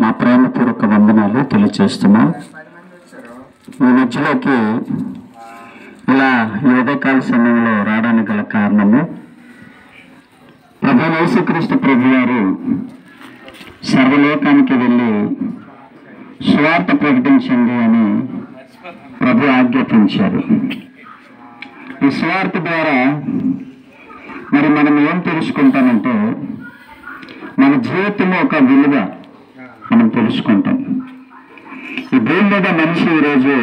మా ప్రేమపూర్వక వందనాలు తెలియజేస్తున్నాం. ఈ మధ్యలోకి ఇలా యోగకాల సమయంలో రావడానికి గల కారణము ప్రభు యేసుక్రీస్తు ప్రభు వారు సర్వలోకానికి వెళ్ళి సువార్త ప్రకటించండి అని ప్రభు ఆజ్ఞాపించారు. ఈ సువార్త ద్వారా మరి మనం ఏం తెలుసుకుంటామంటే మన జీవితంలో ఒక విలువ మనం తెలుసుకుంటాం. ఈ భూమి మీద మనిషి ఈరోజు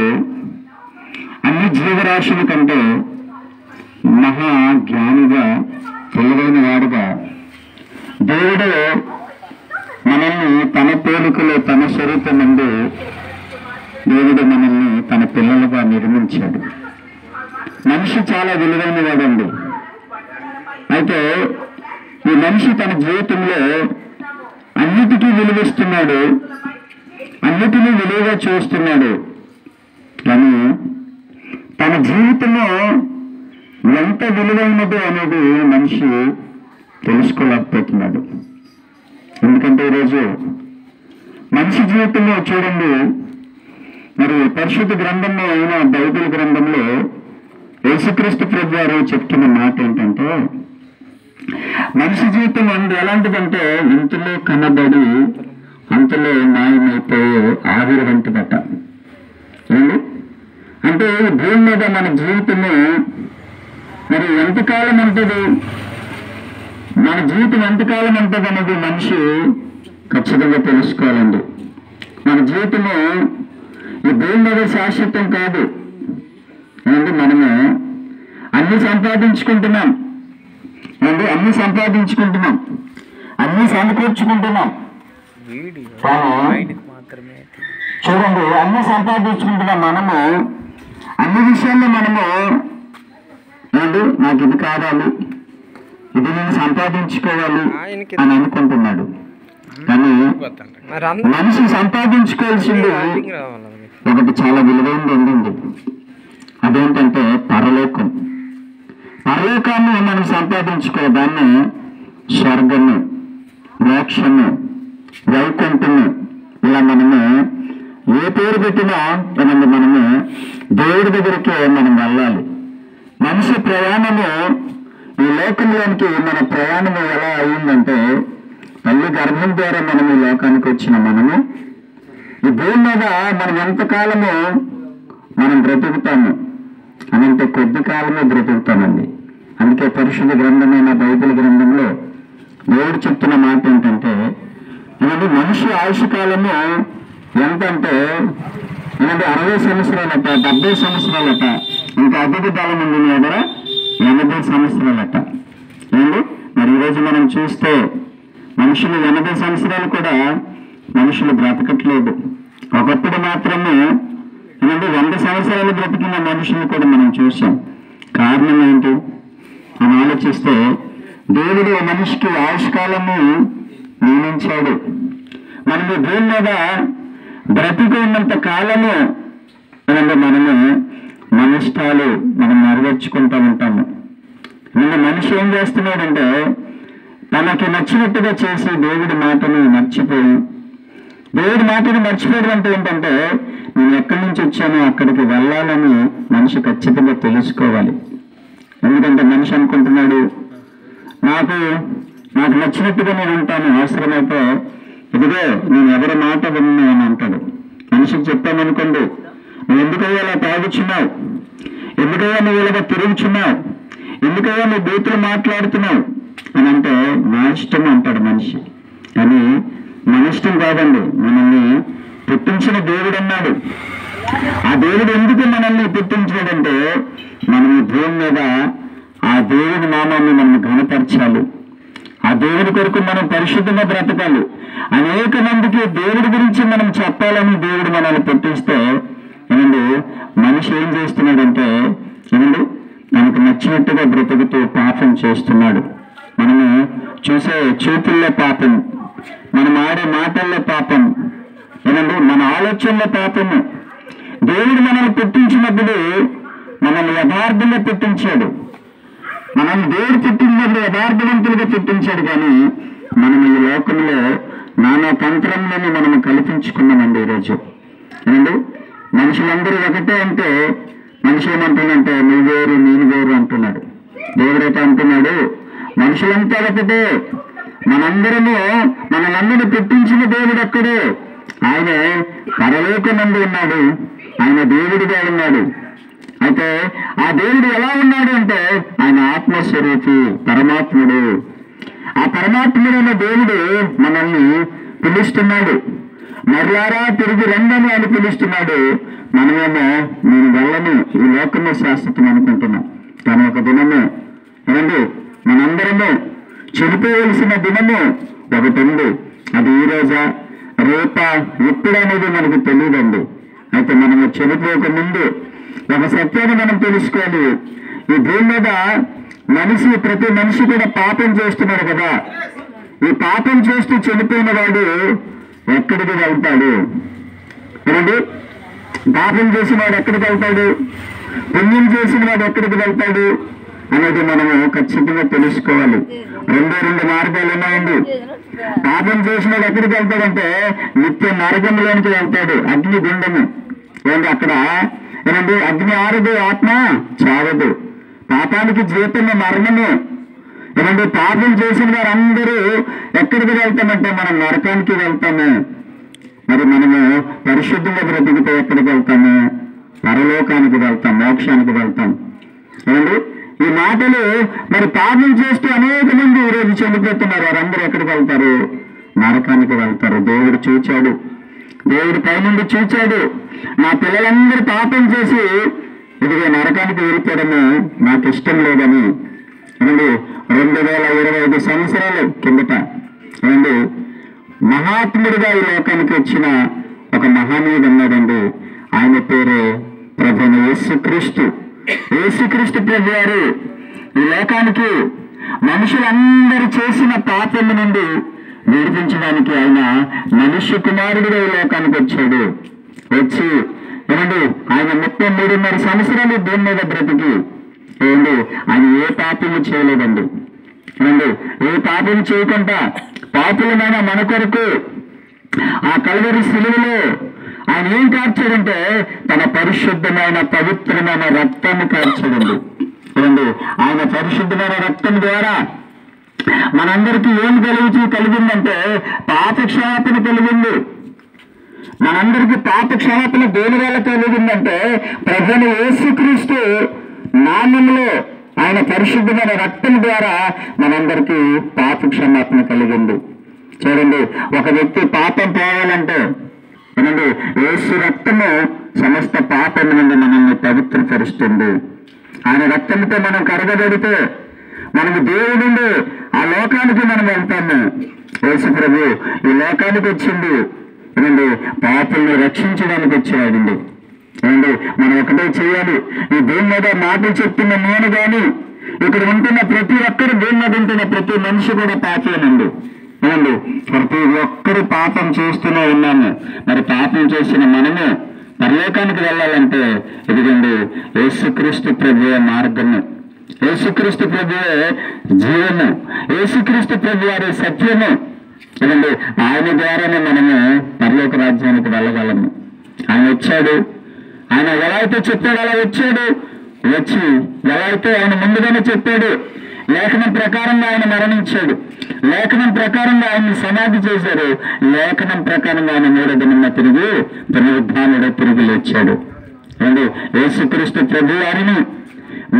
అన్ని జీవరాశుల కంటే మహా జ్ఞానిగా తెలివైన వాడుగా దేవుడు మనల్ని తన పోలికలో తన స్వరూపం నుండి దేవుడు మనల్ని తన పిల్లలుగా నిర్మించాడు. మనిషి చాలా విలువైన వాడండి. అయితే ఈ మనిషి తన జీవితంలో అన్నిటికీ విలువిస్తున్నాడు, అన్నిటినీ విలువగా చూస్తున్నాడు. కానీ తన జీవితంలో ఎంత విలువైనది అనేది మనిషి తెలుసుకోలేకపోతున్నాడు. ఎందుకంటే ఈరోజు మనిషి జీవితంలో చూడండి, మరి పరిశుద్ధ గ్రంథంలో అయిన బైబిల్ గ్రంథంలో యేసుక్రీస్తు ప్రభు వారు చెప్తున్న మాట ఏంటంటే, మనిషి జీవితం ఎలాంటిదంటే ఇంతలో కనబడి అంతలో మాయమైపోయే ఆవిరి వంటిదట. అంటే భూమి మీద మన జీవితము మరి ఎంతకాలం ఉంటుంది, మన జీవితం ఎంతకాలం ఉంటుంది అనేది మనిషి ఖచ్చితంగా తెలుసుకోవాలండి. మన జీవితము ఈ భూమి మీద శాశ్వతం కాదు. మనము అన్ని సంపాదించుకుంటున్నాం, అన్ని సమకూర్చుకుంటున్నాం. చూడండి, అన్ని సంపాదించుకుంటున్నాం. మనము అన్ని విషయాల్లో మనము నాకు ఇది కావాలి, ఇది నేను సంపాదించుకోవాలి అని అనుకుంటున్నాడు. కానీ మనిషి సంపాదించుకోవాల్సింది ఒకటి చాలా విలువైనది ఉంది. అదేంటంటే పరలోకం. పరలోకాన్ని మనం సంపాదించుకోవాలి. దాన్ని స్వర్గము, మోక్షము, వైకుంఠము ఇలా మనము ఏ పేరు పెట్టినా మనము దేవుడి దగ్గరికి మనం వెళ్ళాలి. మనిషి ప్రయాణము ఈ లోకంలోనికి మన ప్రయాణము ఎలా అయిందంటే, తల్లి గర్భం ద్వారా మనం ఈ లోకానికి వచ్చిన మనము ఈ భూమి మీద మనం ఎంతకాలము మనం బ్రతుకుతాము అనంటే కొద్ది కాలమే బ్రతుకుతామండి. అందుకే పరిశుద్ధ గ్రంథమైన బైబిల్ గ్రంథంలో దేవుడు చెప్తున్న మాట ఏంటంటే, మనిషి ఆయుష్ కాలము ఎంతంటే 60 సంవత్సరాలట, 70 సంవత్సరాలట, ఇంకా అధిక కాలం ఉంది దగ్గర 80 సంవత్సరాలట. మరి ఈరోజు మనం చూస్తే మనుషులు 80 సంవత్సరాలు కూడా మనుషులు బ్రతకట్లేదు. ఒకప్పుడు మాత్రమే 100 సంవత్సరాలు బ్రతికిన మనుషులు కూడా మనం చూసాం. కారణం ఏంటి అని ఆలోచిస్తే, దేవుడు మనిషికి ఆయుష్కాలము నియమించాడు. మనం ఈ భూమి మీద బ్రతికి ఉన్నంత కాలము మనము మన ఇష్టాలు మనం నెరవేర్చుకుంటూ ఉంటాము. మనిషి ఏం చేస్తున్నాడంటే, తనకి నచ్చినట్టుగా చేసి దేవుడి మాటను మర్చిపోయి, దేవుడి మాటను మర్చిపోవడం అంటే ఏంటంటే, నేను ఎక్కడి నుంచి వచ్చానో అక్కడికి వెళ్ళాలని మనిషి ఖచ్చితంగా తెలుసుకోవాలి. ఎందుకంటే మనిషి అనుకుంటున్నాడు, నాకు నచ్చినట్టుగా నేను ఉంటాను, అవసరమైతే ఇదిగో నేను ఎవరి మాట విన్నాను అంటాడు. మనిషికి చెప్పామనుకోండి, నువ్వు ఎందుకయ్యా ఇలా తాగుచున్నావు, ఎందుకయ్యా నువ్వు ఇలాగ తిరుగుచున్నావు, ఎందుకయ్యా నువ్వు బూతులు మాట్లాడుతున్నావు అని అంటే నా ఇష్టం అంటాడు మనిషి. కానీ మన ఇష్టం కాదండి, మనల్ని పుట్టించిన దేవుడు అన్నాడు. ఆ దేవుడు ఎందుకు మనల్ని పుట్టించాడంటే, మనం ఈ భూమి మీద ఆ దేవుడి నామాన్ని మనం ఘనపరచాలి. ఆ దేవుడి కొరకు మనం పరిశుద్ధంగా బ్రతకాలి. అనేక మందికి దేవుడి గురించి మనం చెప్పాలని దేవుడు మనల్ని పుట్టిస్తే మనిషి ఏం చేస్తున్నాడంటే తనకు నచ్చినట్టుగా బ్రతుకుతూ పాపం చేస్తున్నాడు. మనము చూసే చూపుల్లో పాపం, మనం ఆడే మాటల్లో పాపం, మన ఆలోచనలో పాపము. దేవుడు మనల్ని పుట్టించినప్పుడు మనల్ని యథార్థంగా పుట్టించాడు. మనల్ని దేవుడు పుట్టించినప్పుడు యథార్థవంతులుగా పుట్టించాడు. కానీ మనం ఈ లోకంలో నానా తంత్రంలోనే మనం కల్పించుకున్నామండి ఈరోజు. ఏమండి, మనుషులందరూ ఒకటే అంటే మనిషి ఏమంటున్నాడంటే నువ్వు వేరు నేను వేరు అంటున్నాడు. దేవుడైతే అంటున్నాడు మనుషులంతా ఒకటే, మనలందరినీ పుట్టించిన దేవుడు ఒక్కడే. ఆయన పరలోకమందు ఉన్నాడు, ఆయన దేవుడిగా ఉన్నాడు. అయితే ఆ దేవుడు ఎలా ఉన్నాడు అంటే ఆయన ఆత్మస్వరూపి, పరమాత్ముడు. ఆ పరమాత్ముడైన దేవుడు మనల్ని పిలుస్తున్నాడు, మరలారా తిరిగి రండని అని పిలుస్తున్నాడు. మనమేమో నేను వెళ్ళను, ఈ లోకమే శాశ్వతం అనుకుంటున్నాం. కానీ ఒక దినము ఏమండి మనందరము చనిపోవలసిన దినము ఒకటి ఉంది. అది ఈ రోజా రేపా ఎప్పుడనేది మనకు తెలియదండి. అయితే మనము చనిపోక ముందు ఒక సత్యాన్ని మనం తెలుసుకోవాలి. ఈ భూమి మీద ప్రతి మనిషి కూడా పాపం చేస్తున్నాడు కదా. ఈ పాపం చేస్తూ చనిపోయిన వాడు ఎక్కడికి వెళ్తాడు? ఏమండి, పాపం చేసిన వాడు ఎక్కడికి వెళ్తాడు, పుణ్యం చేసిన వాడు ఎక్కడికి వెళ్తాడు అనేది మనము ఖచ్చితంగా తెలుసుకోవాలి. రెండు మార్గాలు ఉన్నాయండి. పాపం చేసిన వాడు ఎక్కడికి వెళ్తాడంటే నిత్య నరకంలోనికి వెళ్తాడు, అగ్ని గుండము. ఏమంటే అక్కడ ఏమండి అగ్ని ఆరదు, ఆత్మ చావదు. పాపానికి జీవితంలో మరణము. ఏమంటే పాపం చేసిన వారు అందరూ ఎక్కడికి వెళ్తామంటే మనం నరకానికి వెళ్తాము. మరి మనము పరిశుద్ధంగా బ్రతికితే ఎక్కడికి వెళ్తాము? పరలోకానికి వెళ్తాం, మోక్షానికి వెళ్తాం. ఏమండి ఈ మాటలు మరి పాపం చేస్తూ అనేక మంది ఈరోజు చనిపోతున్నారు. వారందరూ ఎక్కడికి వెళ్తారు? నరకానికి వెళ్తారు. దేవుడు చూచాడు, దేవుడు పైనుండి చూచాడు, నా పిల్లలందరూ పాపం చేసి ఇదిగో నరకానికి వెళ్ళిపోవడము నాకు ఇష్టం లేదని. ఏమండి 2025 సంవత్సరాల కిందట ఏమండి మహాత్ముడిగా ఈ లోకానికి వచ్చిన ఒక మహానీయుడు ఉన్నాడండి. ఆయన పేరే ప్రభువైన యేసుక్రీస్తు. యేసుక్రీస్తు ప్రభు వారు ఈ లోకానికి మనుషులందరూ చేసిన పాపము నుండి విడిపించడానికి ఆయన మనుష్య కుమారుడిగా ఈ లోకానికి వచ్చాడు. వచ్చి ఏమండి ఆయన 33.5 సంవత్సరాలు భూమి మీద బ్రతికి ఏమండి ఆయన ఏ పాపము చేయలేదండి. ఏమండి ఏ పాపం చేయకుండా పాపులమైన మన కొరకు ఆ కల్వరి శిలువలో ఆయన ఏం కార్చాడంటే తన పరిశుద్ధమైన పవిత్రమైన రక్తాన్ని కార్చాడండి. ఏమండి ఆయన పరిశుద్ధమైన రక్తం ద్వారా మనందరికీ ఏం కలిగిందంటే పాప క్షమాపణ కలిగింది. మనందరికీ పాప క్షమాపణ దేని వల్ల కలిగిందంటే ప్రభువైన యేసుక్రీస్తు నామములో ఆయన పరిశుద్ధమైన రక్తం ద్వారా మనందరికీ పాప క్షమాపణ కలిగింది. చూడండి, ఒక వ్యక్తి పాపం పోవాలంటే ఏమండి యేసు రక్తము సమస్త పాపం నుండి మనల్ని పవిత్రపరుస్తుంది. ఆయన రక్తంతో మనం కరగబడితే మనకు దేవుడు ఆ లోకానికి మనం వెళ్తాము. యేసు ప్రభు ఈ లోకానికి వచ్చింది ఏమండి పాపల్ని రక్షించడానికి వచ్చాడండి. ఏమండి మనం ఒకటే చేయాలి. ఈ భూమి మీద మాటలు చెప్తున్న నేను కానీ ఇక్కడ ఉంటున్న ప్రతి ఒక్కరు, భూమి మీద ఉంటున్న ప్రతి మనిషి కూడా పాపేనండి. ఏమండి ప్రతి ఒక్కరు పాపం చేస్తూనే ఉన్నాము. మరి పాపం చేసిన మనము పరలోకానికి వెళ్ళాలంటే ఇదిగండి యేసుక్రీస్తు ప్రభువే మార్గము, యేసుక్రీస్తు ప్రభువే జీవము, యేసుక్రీస్తు ప్రభు వారి సత్యము. ఏమండి ఆయన ద్వారానే మనము పరలోక రాజ్యానికి వెళ్ళగలము. ఆయన వచ్చాడు, ఆయన ఎలా అయితే చెప్పాడు అలా వచ్చాడు. వచ్చి ఎలా అయితే ఆయన ముందుగానే చెప్పాడు, లేఖనం ప్రకారంగా ఆయన మరణించాడు, లేఖనం ప్రకారంగా ఆయన్ని సమాధి చేశారు, లేఖనం ప్రకారంగా ఆయన 3వ దినాన తిరిగి పునరుద్ధానుడు తిరిగి లేచాడు. అండి యేసుక్రీస్తు ప్రభు వారిని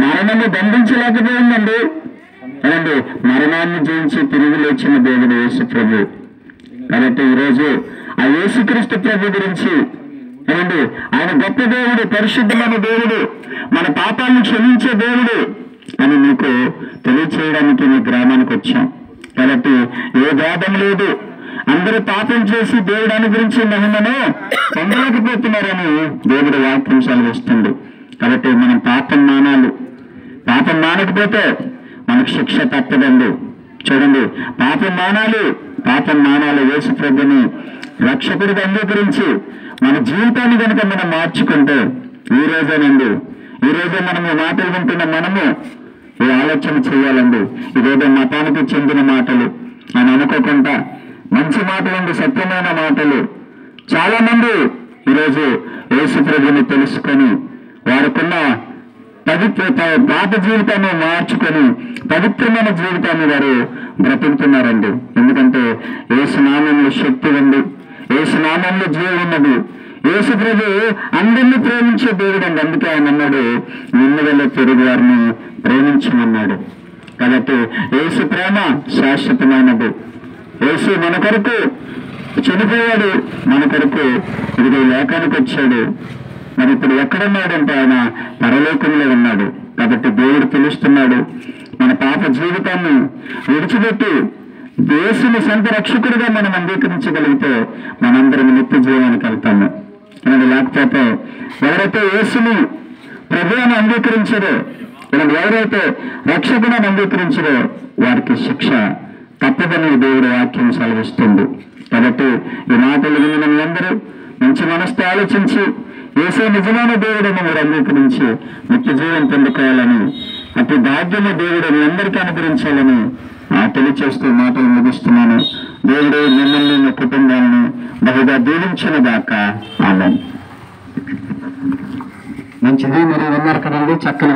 మరణము బంధించలేకపోయిందండి. అనండి మరణాన్ని జయించి తిరిగి లేచిన దేవుడు యేసు ప్రభు. కాబట్టి ఈరోజు ఆ యేసుక్రీస్తు ప్రభు గురించి ఏమండి ఆయన గొప్ప దేవుడు, పరిశుద్ధమైన దేవుడు, మన పాపాలను క్షమించే దేవుడు అని మీకు తెలియచేయడానికి మీ గ్రామానికి వచ్చాం. కాబట్టి ఏ భేదం లేదు, అందరూ పాపం చేసి దేవుడు అనుగ్రహించే మహిమను పొందలేకపోతున్నారని దేవుడు వాక్యం సెలవిస్తుంది. కాబట్టి మనం పాపం మానాలి. పాపం మానకపోతే మనకు శిక్ష తప్పదండి. చూడండి, పాపం మానాలి. యేసు ప్రభుని రక్షకుడిగా అంగీకరించి మన జీవితాన్ని కనుక మనం మార్చుకుంటే ఈ రోజే మనము మాటలు వింటున్న మనము ఈ ఆలోచన చేయాలండి. ఇదేదో మతానికి చెందిన మాటలు అని అనుకోకుండా మంచి మాటలండి, సత్యమైన మాటలు. చాలా మంది ఈరోజు యేసు ప్రభువుని తెలుసుకొని వారికున్న పాత జీవితాన్ని మార్చుకొని పవిత్రమైన జీవితాన్ని వారు బ్రతుకుతున్నారండి. ఎందుకంటే యేసు నామములో శక్తి ఉంది, యేసు నామములో జీవం ఉన్నది. యేసు ప్రభు అందరినీ ప్రేమించే దేవుడు అండి. అందుకే ఆయన అన్నాడు, నిన్ను వల్ల తిరుగు వారిని ప్రేమించమన్నాడు. కాబట్టి యేసు ప్రేమ శాశ్వతమైనది. యేసు మన కొరకు చనిపోయాడు, మన కొరకు ఇదిగో లోకానికి వచ్చాడు. మరి ఇప్పుడు ఎక్కడున్నాడంటే ఆయన పరలోకంలో ఉన్నాడు. కాబట్టి దేవుడు పిలుస్తున్నాడు, మన పాప జీవితాన్ని విడిచిపెట్టి యేసుని సొంత రక్షకుడిగా మనం అంగీకరించగలిగితే మనందరం నిత్య జీవానికి వెళ్తాము. లేకపోతే ఎవరైతే యేసుని ప్రభు అని అంగీకరించారో, ఎవరైతే రక్షకుని అంగీకరించారో వారికి శిక్ష తప్పదని దేవుడి వాక్యం సెలవిస్తుంది. కాబట్టి ఈ మాటలు విని మీ అందరూ మంచి మనసుతో ఆలోచించి యేసే నిజమైన దేవుడిని మీరు అంగీకరించి నిత్య జీవం పొందుకోవాలని, అతి భాగ్యము దేవుడు మీ అందరికీ అనుగ్రహించాలని తెలియచేస్తూ మాటలు ముగిస్తున్నాను. దేవుడు మిమ్మల్ని మీ కుటుంబాన్ని బహుగా దీవించునుగాక. ఆమేన్. మంచిది. మీరు విన్నారు కదండి, చక్కని